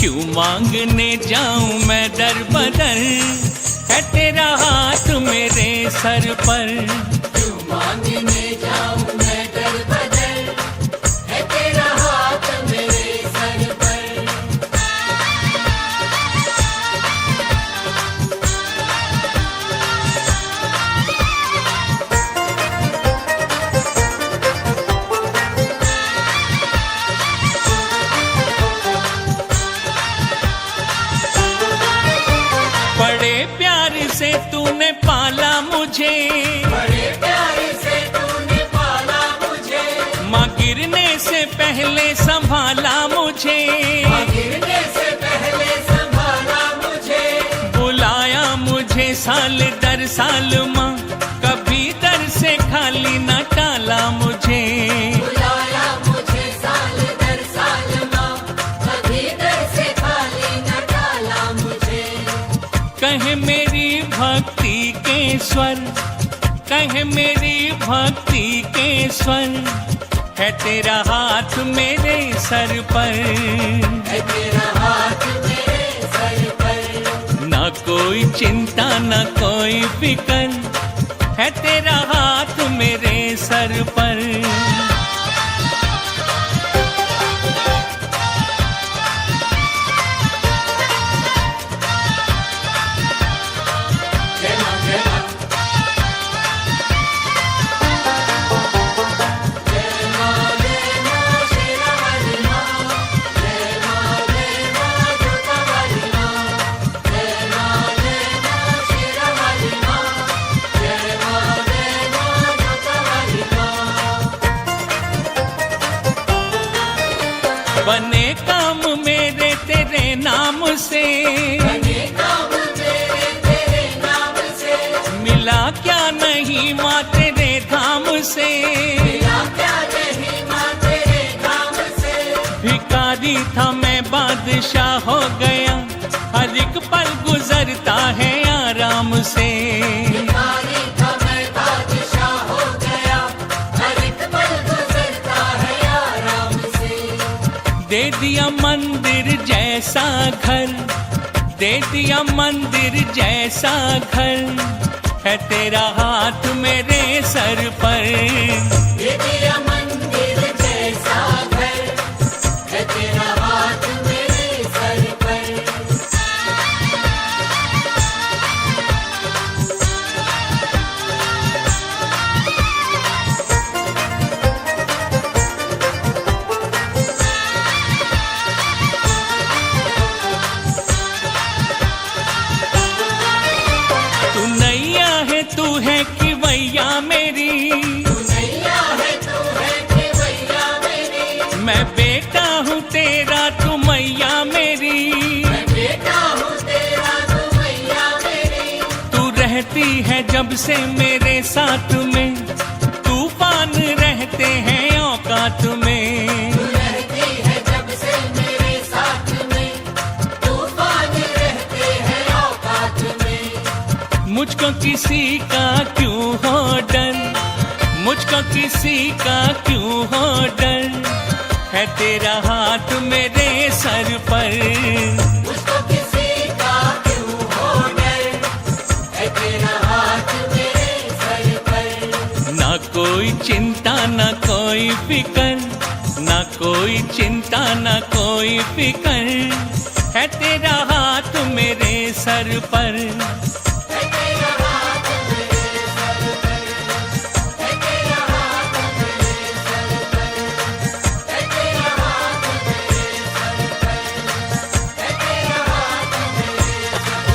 क्यों मांगने जाऊं मैं दर बदर है तेरा हाथ मेरे सर पर क्यों मांगने जाऊं मैं दर बदर है तेरा हाथ मेरे सर पर बड़े प्यार से तूने पाला मुझे बड़े प्यार से तूने पाला मुझे माँ गिरने से पहले संभाला मुझे माँ गिरने से पहले संभाला मुझे बुलाया मुझे साल दर साल माँ कभी दर से खाली न टाला मुझे बुलाया मुझे साल दर साल माँ कभी दर से खाली न टाला मुझे कहे मेरी भक्ति के स्वर कहे मेरी भक्ति के स्वर है तेरा हाथ मेरे सर पर है तेरा हाथ मेरे सर पर ना कोई चिंता ना कोई फिकर है तेरा हाथ मेरे सर पर बने काम मेरे तेरे नाम से बने काम मेरे तेरे नाम से मिला क्या नहीं माँ तेरे धाम से मिला क्या नहीं माँ तेरे धाम से भिखारी था मैं बादशाह हो गया हर एक पल गुजरता है आराम से भिखारी था मैं बादशाह हो गया हर एक पल गुजरता है आराम से दे दिया मंदिर जैसा घर दे दिया मंदिर जैसा घर है तेरा हाथ मेरे सर पर दे दिया मंदिर जैसा घर है तेरा हाथ मेरे सर पर तू है कि भैया मेरी तू नैया है तू है कि भैया मेरी मैं बेटा हूँ तेरा तू मैया मेरी मैं बेटा हूँ तेरा रहती है जब से मेरे साथ में, तूफान रहते हैं औकात में। तू रहती है जब से मेरे साथ में, तूफान रहते हैं औकात में। मुझको किसी का क्यों हो डर, मुझको किसी का क्यों हो डर, है तेरा हाथ मेरे सर पर। मुझको किसी का क्यों हो डर, है तेरा हाथ मेरे सर पर। ना कोई चिंता ना कोई फिकर, ना कोई चिंता ना कोई फिकर, है तेरा हाथ मेरे सर पर। है तेरा हाथ मेरे सर पर, है तेरा हाथ मेरे सर पर, है तेरा हाथ मेरे सर पर, है तेरा हाथ मेरे सर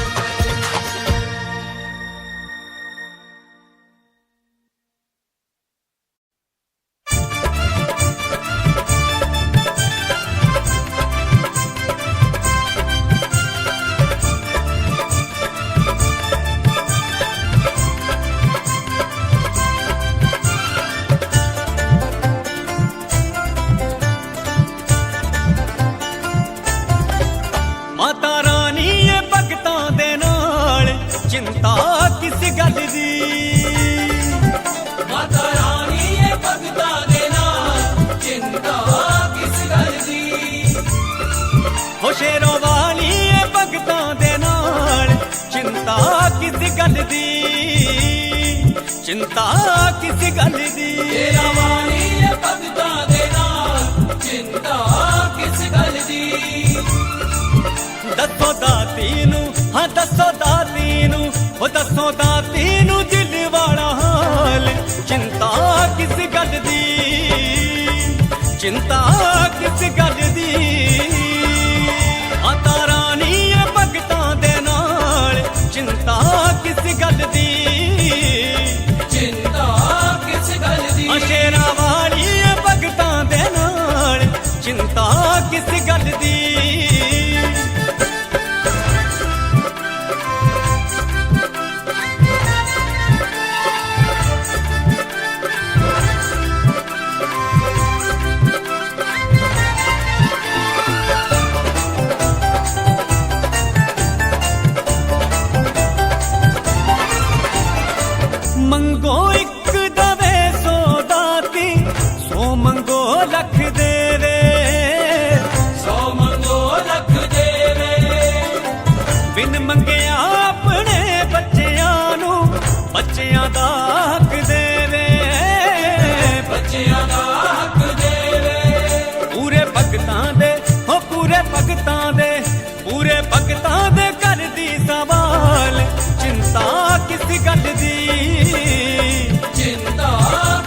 माता रानी ये भगतां दे नाल चिंता किस गल दी। माता रानी ये भगतां दे नाल चिंता किस गल दी। हो शेरों वाली ये भगतां दे नाल चिंता किस गल दी, चिंता किस गल दी। तेरा वाली ये भगतां दे नाल चिंता किस गल दी। दसो दाती नू, हाँ दसो दाती नू, ओ दसो दाती नू दिल वाला हाल, चिंता किस गल दी, चिंता किस गल दी। माता रानी ये भगतां दे नाल चिंता किस गल दी, चिंता किस गल दी। शेरा वाली ये भगतां दे नाल चिंता किस गल दी। मंगो एक दवे सो दाती, सो मंगो लख देवे, सौ मंगो लख देवे। बिन मंगिया अपने बच्चियां नू बच्चियां दा हक देवे, बच्चियां दा हक देवे। पूरे भगतां दे, हो पूरे भगतां दे, पूरे भगतां दे कर दी सवाल, चिंता किस गल दी, चिंता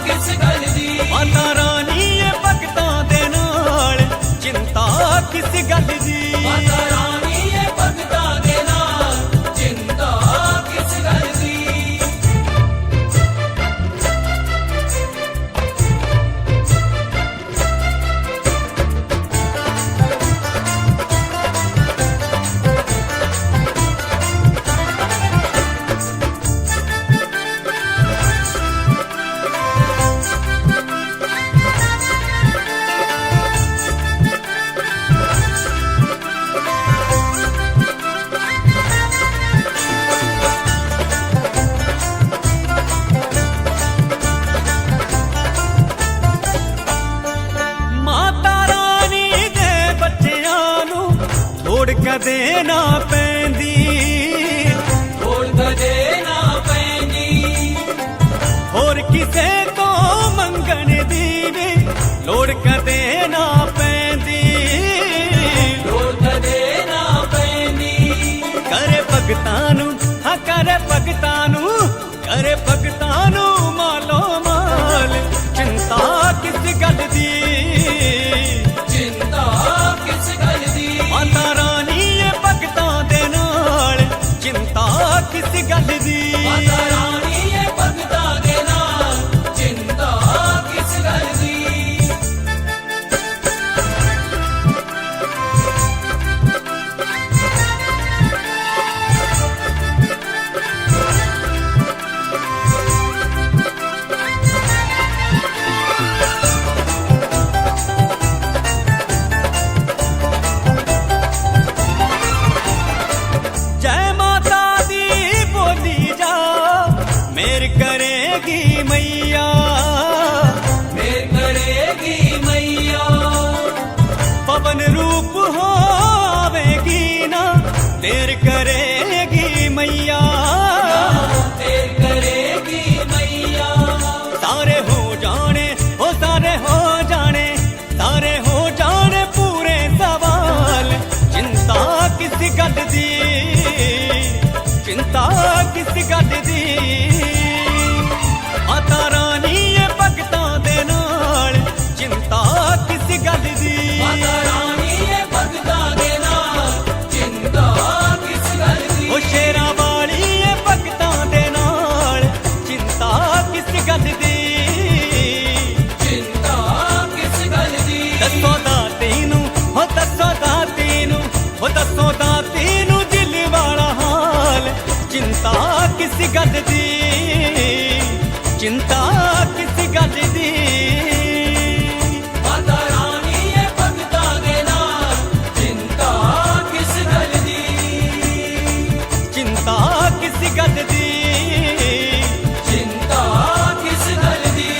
किस गल दी। माता रानी ये भगतां दे नाल चिंता किस गल दी। माता रानी ये भगतां दे नाल चिंता किस गल दी। कदे ना पैंदी, छोड़ कदे ना पैंदी। होर किसे तो मंगण दी वे लोड़ कदे ना पैंदी, छोड़ कदे ना पैंदी। करे भगतां नू, हाँ करे भगतां नू, करे भगतां नू मालो माल, चिंता किस गल दी, चिंता किस गल दी। माता रानी ये भगतां दे नाल चिंता किस गल दी। माता रानी ये भगतां दे नाल चिंता किस गल दी। चिंता किस गल दी माता रानी ये भगता दे नाल चिंता किस गल दी चिंता किस गल दी चिंता किस गल दी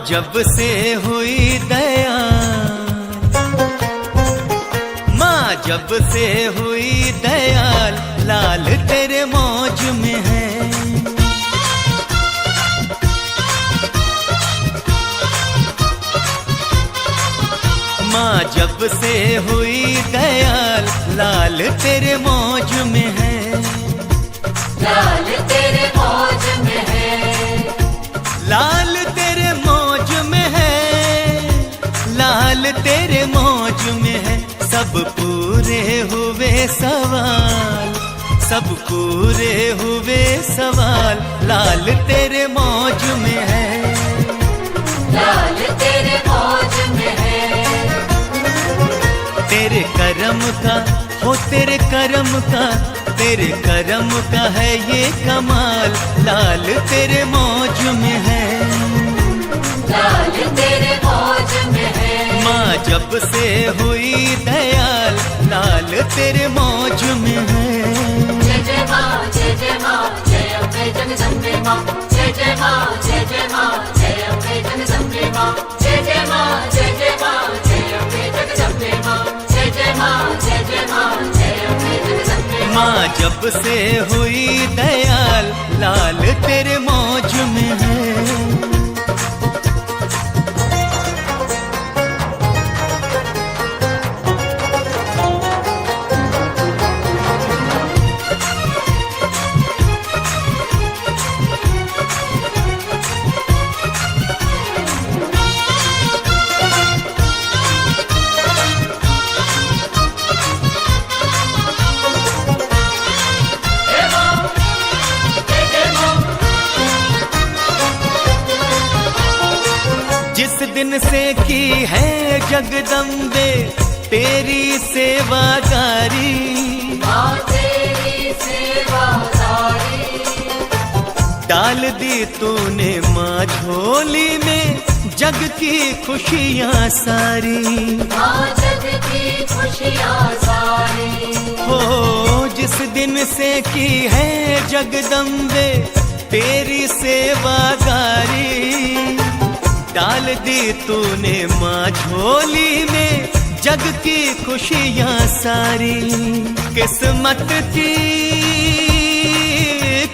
जब से हुई दयाल, माँ जब से हुई दयाल, लाल तेरे मौज में है। माँ जब से हुई दयाल, लाल तेरे मौज में है। लाल तेरे मौज में है, लाल तेरे मौज में है, लाल तेरे मौज में है। सब पूरे हुए सवाल, सब पूरे हुए सवाल, लाल तेरे मौज में है। लाल तेरे मौज में है। तेरे करम का हो, तेरे करम का, तेरे करम का है ये कमाल, लाल तेरे मौज में है। लाल तेरे मौज में है। माँ जब से हुई दयाल, लाल तेरे मौज में है। जय जय माँ, जय जय माँ, जय अम्बे जगदम्बे माँ। जय जय माँ, जय जय माँ, जय अम्बे जगदम्बे माँ। जय जय माँ, जय जय माँ, जय अम्बे जगदम्बे माँ। जय जय माँ, जय जय माँ, जय अम्बे जगदम्बे माँ। माँ जब से हुई दयाल, लाल तेरे मौज में है। जिस दिन से की है जगदम्बे तेरी सेवादारी, माँ तेरी सेवादारी। डाल दी तूने माँ झोली में जग की खुशियाँ सारी। माँ जग की खुशियाँ सारी। हो जिस दिन से की है जगदम्बे तेरी सेवादारी, डाल दी तूने माँ झोली में जग की खुशियाँ सारी। किस्मत की,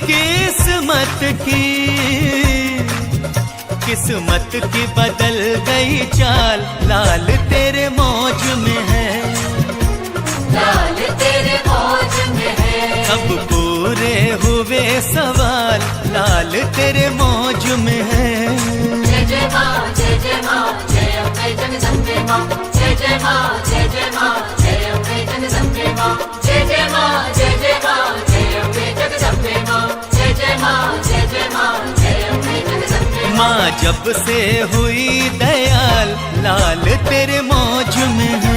किस्मत की, किस्मत की बदल गई चाल, लाल तेरे मौज में है। लाल तेरे मौज में है। सब पूरे हुए सवाल, लाल तेरे मौज में है। जय जय माँ, जय जय माँ, जय अम्बे जगदम्बे माँ। जय जय माँ, जय जय माँ, जय अम्बे जगदम्बे माँ। जय जय माँ, जय जय माँ, जय अम्बे जगदम्बे माँ। जय जय माँ, जय जय माँ, जय अम्बे जगदम्बे माँ। माँ जब से हुई दयाल, लाल तेरे मौज में है।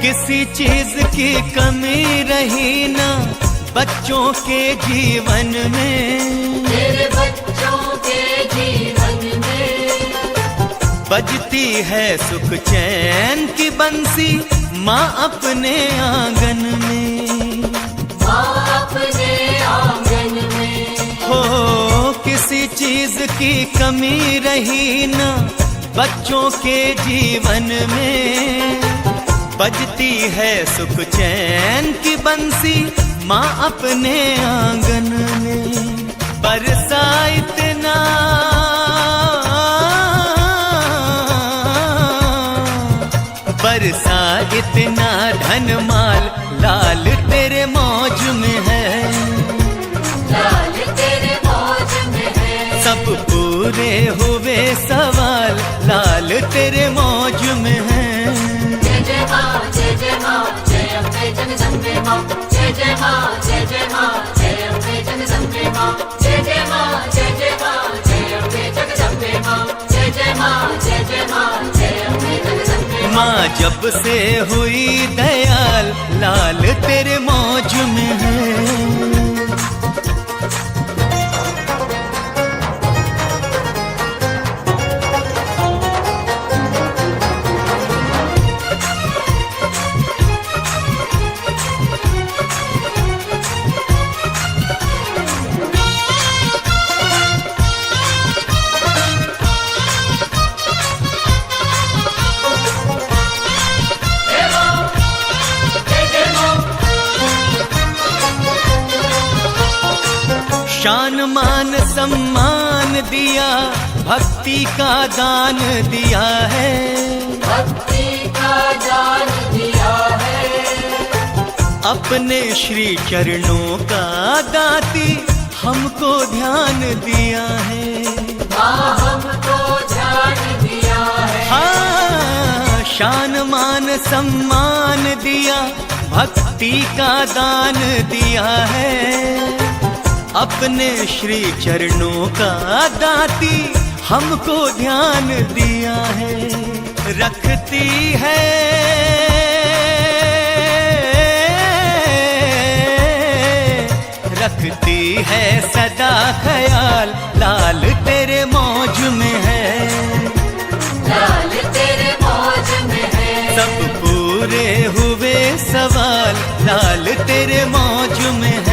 किसी चीज की कमी रही ना बच्चों के जीवन में, मेरे बच्चों के जीवन में। बजती है सुख चैन की बंसी माँ अपने आंगन में। माँ अपने आंगन में। हो किसी चीज की कमी रही ना बच्चों के जीवन में, बजती है सुख चैन की बंसी माँ अपने आंगन में। बरसा इतना, बरसा इतना धन माल, लाल तेरे मौज में है। लाल तेरे मौज में है। सब पूरे हुए सवाल, लाल तेरे मौज में है। जय जय माँ, जय जय माँ, जय अम्बे जगदम्बे माँ। जय जय माँ, जय जय माँ, जय अम्बे जगदम्बे माँ। जय जय माँ, जय जय माँ, जय अम्बे जगदम्बे माँ। जय जय माँ, जय जय माँ, जय अम्बे जगदम्बे माँ। माँ जब से हुई दयाल, लाल तेरे मौज में है। मान सम्मान दिया, भक्ति का दान दिया है, भक्ति का दान दिया है। अपने श्री चरणों का दाती हमको ध्यान दिया है, हाँ हमको ध्यान दिया है। हाँ, शान मान सम्मान दिया, भक्ति का दान दिया है, अपने श्री चरणों का दाती हमको ध्यान दिया है। रखती है सदा ख्याल, लाल तेरे मौज में है, लाल तेरे मौज में है। सब पूरे हुए सवाल, लाल तेरे मौज में है।